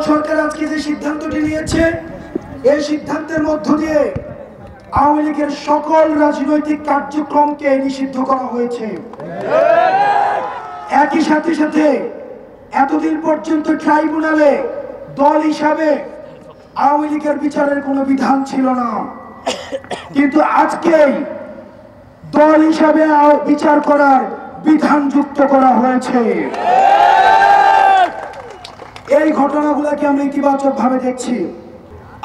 সরকার আজকে যে সিদ্ধান্তটি নিয়েছে, এই সিদ্ধান্তের মধ্য দিয়ে আওয়ামী লীগের সকল রাজনৈতিক কার্যক্রমকে নিষিদ্ধ করা হয়েছে। একই সাথে সাথে এতদিন পর্যন্ত ট্রাইব্যুনালে দল হিসাবে আওয়ামী লীগের বিচারের কোনো বিধান ছিল না, কিন্তু আজকেই দল হিসাবে বিচার করার বিধান যুক্ত করা হয়েছে। এই ঘটনাগুলোকে আমরা ইতিবাচক ভাবে দেখছি।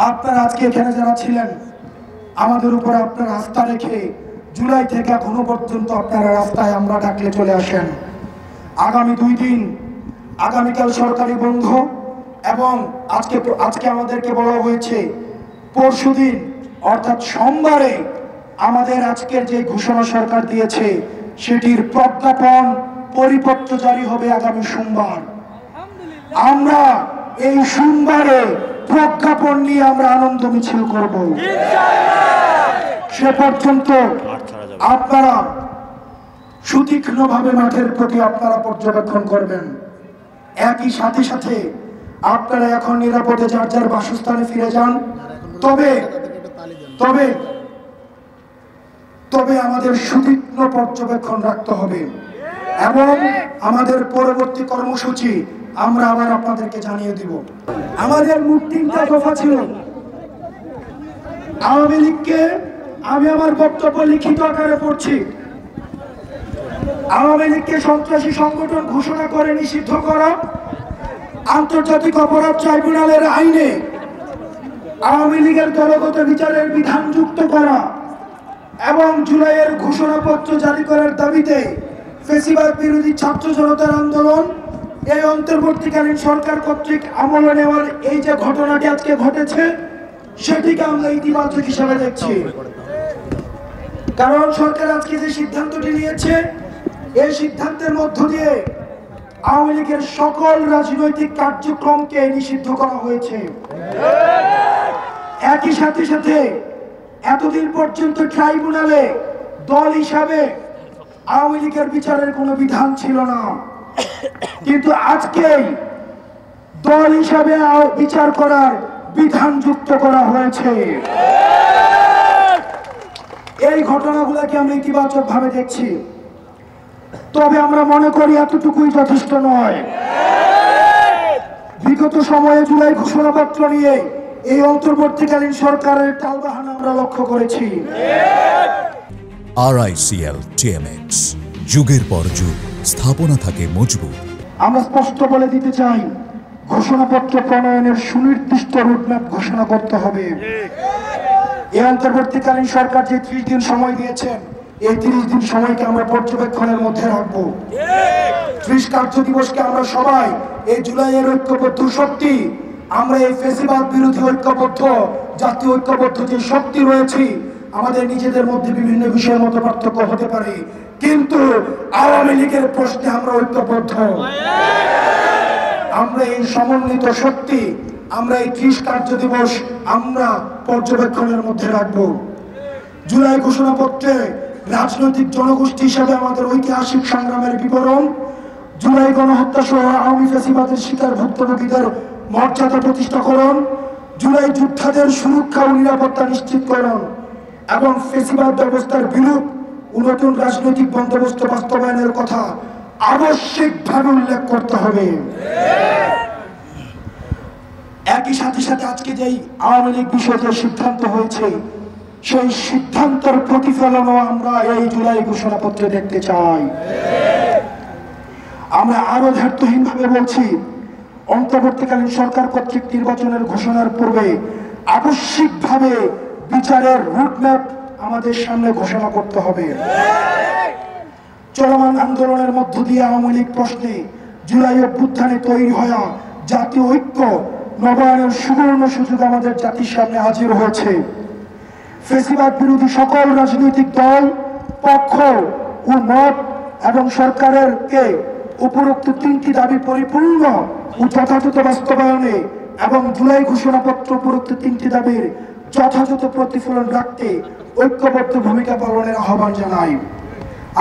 আপনারা আজকে এখানে যারা ছিলেন, আমাদের উপর আপনারা আস্থা রেখে জুলাই থেকে এখনো পর্যন্ত আপনারা রাস্তায় আমরা ডাকলে চলে আসেন। আগামী 2 দিন, আগামীকাল সরকারি বন্ধ, এবং আজকে আমাদেরকে বলা হয়েছে পরশুদিন অর্থাৎ সোমবারে আমাদের আজকের যে ঘোষণা সরকার দিয়েছে সেটির প্রজ্ঞাপন পরিপত্র জারি হবে আগামী সোমবার। আমরা এই সোমবারে প্রজ্ঞাপন নিয়ে আমরা আনন্দ মিছিল করব। সে পর্যন্ত আপনারা সুতীক্ষ্ণভাবে মাঠের প্রতি আপনারা পর্যবেক্ষণ করবেন। একই সাথে সাথে আপনারা এখন নিরাপদে যার যার বাসস্থানে ফিরে যান। তবে তবে তবে আমাদের সুতীক্ষ্ণ পর্যবেক্ষণ রাখতে হবে, এবং আমাদের পরবর্তী কর্মসূচি আমরা আবার আপনাদেরকে জানিয়ে দিব। আমাদের মোট 3টা দফা ছিল। আওয়ামী লীগকে আমি আমার বক্তব্য লিখিত আকারে পড়ছি। আওয়ামী লীগকে সন্ত্রাসী সংগঠন ঘোষণা করে নিষিদ্ধ করা, আন্তর্জাতিক অপরাধ ট্রাইব্যুনালের আইনে আওয়ামী লীগের দলগত বিচারের বিধান যুক্ত করা, এবং জুলাইয়ের ঘোষণাপত্র জারি করার দাবিতে ফ্যাসিবাদ বিরোধী ছাত্র জনতার আন্দোলন, এই অন্তর্বর্তীকালীন সরকার কর্তৃক আমলে নেওয়ার এই যে ঘটনাটি আজকে ঘটেছে সেটিকে আমরা ইতিবাচক হিসেবে দেখছি। কারণ সরকার আজকে যে সিদ্ধান্তটি নিয়েছে, এই সিদ্ধান্তের মধ্য দিয়ে আওয়ামী লীগের সকল রাজনৈতিক কার্যক্রমকে নিষিদ্ধ করা হয়েছে। একই সাথে সাথে এতদিন পর্যন্ত ট্রাইব্যুনালে দল হিসাবে আওয়ামী লীগের বিচারের কোনো বিধান ছিল না, কিন্তু আজকেই দল হিসাবে বিচার করার বিধান যুক্ত করা হয়েছে। এই ঘটনাগুলোকে আমরা ইতিবাচক ভাবে দেখছি। তবে আমরা মনে করি এতটুকুই যথেষ্ট নয়। বিগত সময়ে জুলাই ঘোষণাপত্র নিয়ে এই অন্তর্বর্তীকালীন সরকারের টালবাহানা আমরা লক্ষ্য করেছি। RICL TMX, যুগের পর যুগ স্থাপনা থাকে মজবুত। আমরা স্পষ্ট বলে দিতে চাই, ঘোষণাপত্র প্রণয়নের সুনির্দিষ্ট রুটম্যাপ ঘোষণা করতে হবে। এই অন্তর্বর্তীকালীন সরকার যে 30 দিন সময় দিয়েছেন, এই 30 দিন সময়কে আমরা পর্যবেক্ষণের মধ্যে রাখবো। 30 কার্য দিবসকে আমরা সবাই এই জুলাইয়ের ঐক্যবদ্ধ শক্তি, আমরা এই ফ্যাসিবাদ বিরোধী ঐক্যবদ্ধ জাতীয় ঐক্যবদ্ধ যে শক্তি রয়েছে, আমাদের নিজেদের মধ্যে বিভিন্ন বিষয়ের মতো পার্থক্য হতে পারে, কিন্তু আওয়ামী লীগের প্রশ্নে আমরা ঐক্যবদ্ধ। আমরা এই সমন্বিত শক্তি, আমরা এই 30 কার্য দিবস আমরা পর্যবেক্ষণের মধ্যে রাখবো। জুলাই ঘোষণাপত্রে রাজনৈতিক জনগোষ্ঠী হিসাবে আমাদের ঐতিহাসিক সংগ্রামের বিবরণ, জুলাই গণহত্যা সহ আওয়ামী ফ্যাসিবাদের শিকার ভুক্তভোগীদের মর্যাদা প্রতিষ্ঠাকরণ, জুলাই যোদ্ধাদের সুরক্ষা ও নিরাপত্তা নিশ্চিতকরণ, এবং ফ্যাসিবাদ ব্যবস্থার বিরূপ ও নতুন রাজনৈতিক বন্দোবস্ত বাস্তবায়নের কথা আবশ্যিকভাবে উল্লেখ করতে হবে। একই সাথে সাথে আজকে যেই আওয়ামী লীগ বিষয়ে যে সিদ্ধান্ত হয়েছে, সেই সিদ্ধান্তের প্রতিফলনও আমরা এই জুলাই ঘোষণাপত্রে দেখতে চাই। আমরা আরো ধার্তহীন ভাবে বলছি, অন্তর্বর্তীকালীন সরকার কর্তৃক নির্বাচনের ঘোষণার পূর্বে আবশ্যিকভাবে বিচারের রুটম্যাপ আমাদের সামনে ঘোষণা করতে হবে। চলমান আন্দোলনের মধ্য দিয়ে আওয়ামী লীগ প্রশ্নে জুলাই অভ্যুত্থানে তৈরি হওয়া জাতীয় ঐক্য নবায়নের সুবর্ণ সুযোগ আমাদের জাতির সামনে হাজির হয়েছে। ফ্যাসিবাদ বিরোধী সকল রাজনৈতিক দল, পক্ষ ও মত এবং সরকারেরকে উপরোক্ত 3টি দাবি পরিপূর্ণ ও যথাযথ বাস্তবায়নে এবং জুলাই ঘোষণাপত্র উপরোক্ত 3টি দাবির যথাযথ প্রতিফলন রাখতে ঐক্যবদ্ধ ভূমিকা পালনের আহ্বান জানাই।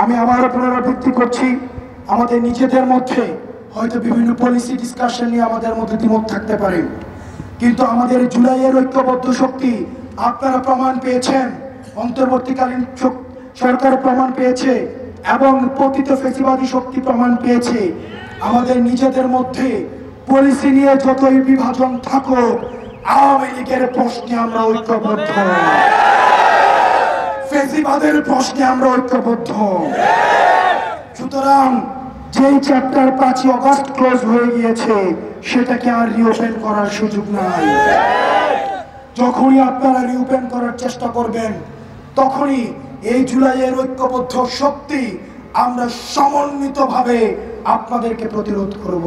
আমি আবারও পুনরাবৃত্তি করছি, আমাদের নিজেদের মধ্যে হয়তো বিভিন্ন পলিসি ডিসকাশন নিয়ে আমাদের মধ্যে দ্বিমত থাকতে পারে, কিন্তু আমাদের জুলাইয়ের ঐক্যবদ্ধ শক্তি আপনারা প্রমাণ পেয়েছেন, অন্তর্বর্তীকালীন সরকার প্রমাণ পেয়েছে এবং পতিত ফ্যাসিবাদী শক্তি প্রমাণ পেয়েছে। আমাদের নিজেদের মধ্যে পলিসি নিয়ে যতই বিভাজন থাকুক, আওয়ামী লীগের প্রশ্নে আমরা ঐক্যবদ্ধ, ফ্যাসিবাদের প্রশ্নে আমরা ঐক্যবদ্ধ। সুতরাং যেই চ্যাপ্টার 5 আগস্ট ক্লোজ হয়ে গিয়েছে সেটাকে আর রিওপেন করার সুযোগ নাই। যখনই আপনারা রিওপেন করার চেষ্টা করবেন, তখনই এই জুলাইয়ের ঐক্যবদ্ধ শক্তি আমরা সমন্বিতভাবে আপনাদেরকে প্রতিরোধ করব।